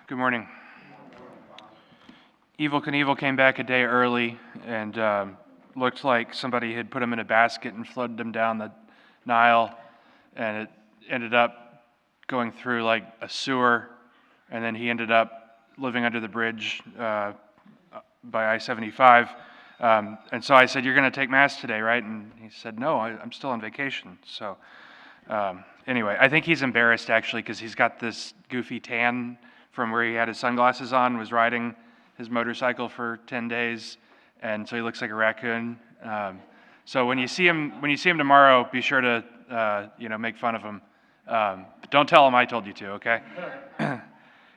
Good morning. Evel Knievel came back a day early and looked like somebody had put him in a basket and floated him down the Nile, and it ended up going through like a sewer, and then he ended up living under the bridge by I-75. And so I said, "You're going to take Mass today, right?" And he said, "No, I'm still on vacation." So anyway, I think he's embarrassed actually because he's got this goofy tan from where he had his sunglasses on, was riding his motorcycle for 10 days, and so he looks like a raccoon. So when you see him tomorrow, be sure to make fun of him. But don't tell him I told you to, okay?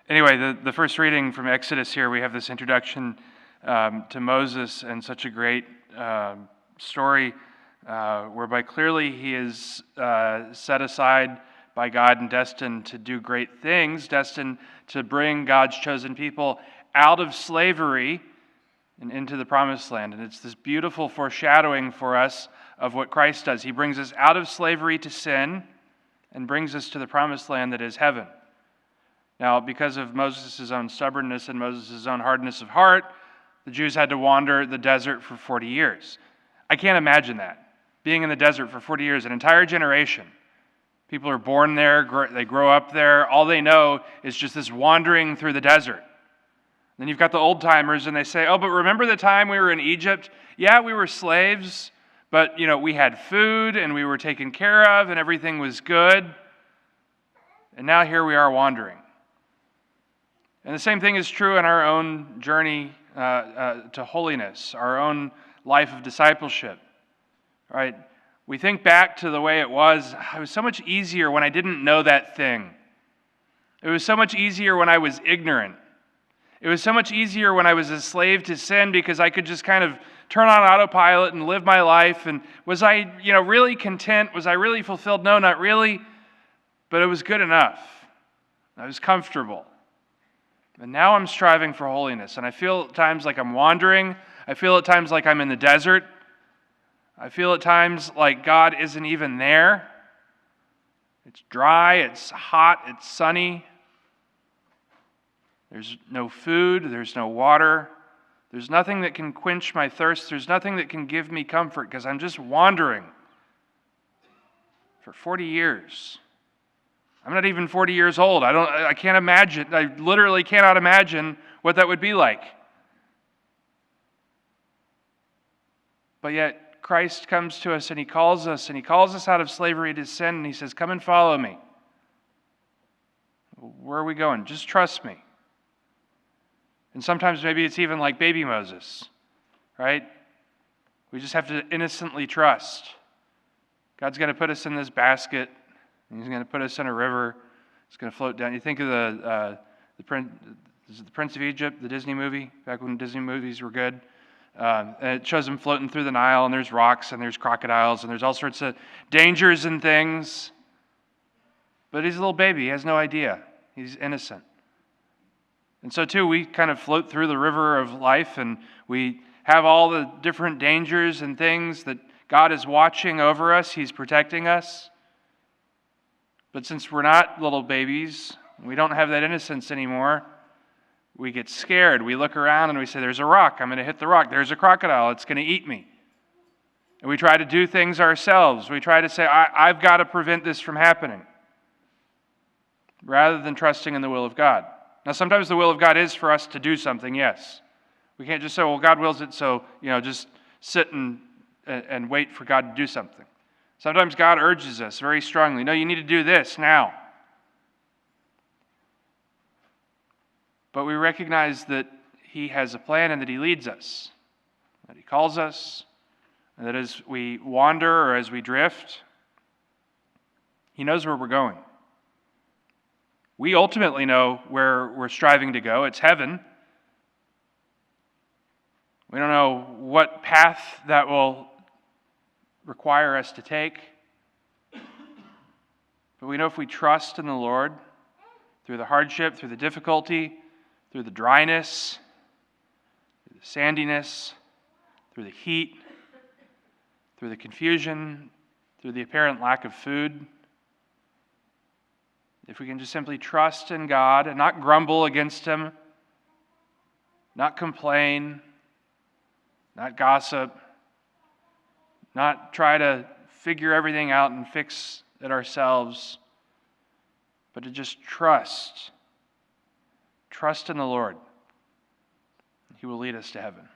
Anyway, the first reading from Exodus here, we have this introduction to Moses and such a great story whereby clearly he is set aside by God and destined to do great things, destined to bring God's chosen people out of slavery and into the promised land. And it's this beautiful foreshadowing for us of what Christ does. He brings us out of slavery to sin and brings us to the promised land that is heaven. Now, because of Moses' own stubbornness and Moses' own hardness of heart, the Jews had to wander the desert for 40 years. I can't imagine that, being in the desert for 40 years, an entire generation. People are born there, they grow up there. All they know is just this wandering through the desert. Then you've got the old timers, and they say, "Oh, but remember the time we were in Egypt? Yeah, we were slaves, but we had food and we were taken care of and everything was good. And now here we are wandering." And the same thing is true in our own journey to holiness, our own life of discipleship, right? We think back to the way it was. It was so much easier when I didn't know that thing. It was so much easier when I was ignorant. It was so much easier when I was a slave to sin because I could just kind of turn on autopilot and live my life. And was I, really content? Was I really fulfilled? No, not really. But it was good enough. I was comfortable. And now I'm striving for holiness. And I feel at times like I'm wandering. I feel at times like I'm in the desert. I feel at times like God isn't even there. It's dry, it's hot, it's sunny. There's no food, there's no water. There's nothing that can quench my thirst. There's nothing that can give me comfort because I'm just wandering for 40 years. I'm not even 40 years old. I can't imagine. I literally cannot imagine what that would be like. But yet, Christ comes to us and He calls us out of slavery to sin, and He says, "Come and follow me." Where are we going? Just trust me. And sometimes maybe it's even like baby Moses, right? We just have to innocently trust. God's going to put us in this basket, and He's going to put us in a river. It's going to float down. You think of the Prince of Egypt, the Disney movie, back when Disney movies were good. And it shows him floating through the Nile, and there's rocks, and there's crocodiles, and there's all sorts of dangers and things. But he's a little baby. He has no idea. He's innocent. And so, too, we kind of float through the river of life, and we have all the different dangers and things that God is watching over us. He's protecting us. But since we're not little babies, we don't have that innocence anymore. We get scared. We look around and we say, "There's a rock. I'm going to hit the rock. There's a crocodile. It's going to eat me." And we try to do things ourselves. We try to say, I've got to prevent this from happening, rather than trusting in the will of God. Now, sometimes the will of God is for us to do something, yes. We can't just say, "Well, God wills it, so, just sit and wait for God to do something." Sometimes God urges us very strongly, "No, you need to do this now." But we recognize that He has a plan and that He leads us, that He calls us, and that as we wander or as we drift, He knows where we're going. We ultimately know where we're striving to go. It's heaven. We don't know what path that will require us to take. But we know if we trust in the Lord, through the hardship, through the difficulty, through the dryness, through the sandiness, through the heat, through the confusion, through the apparent lack of food, If we can just simply trust in God and not grumble against Him, not complain, not gossip, not try to figure everything out and fix it ourselves, but to just trust. Trust in the Lord. He will lead us to heaven.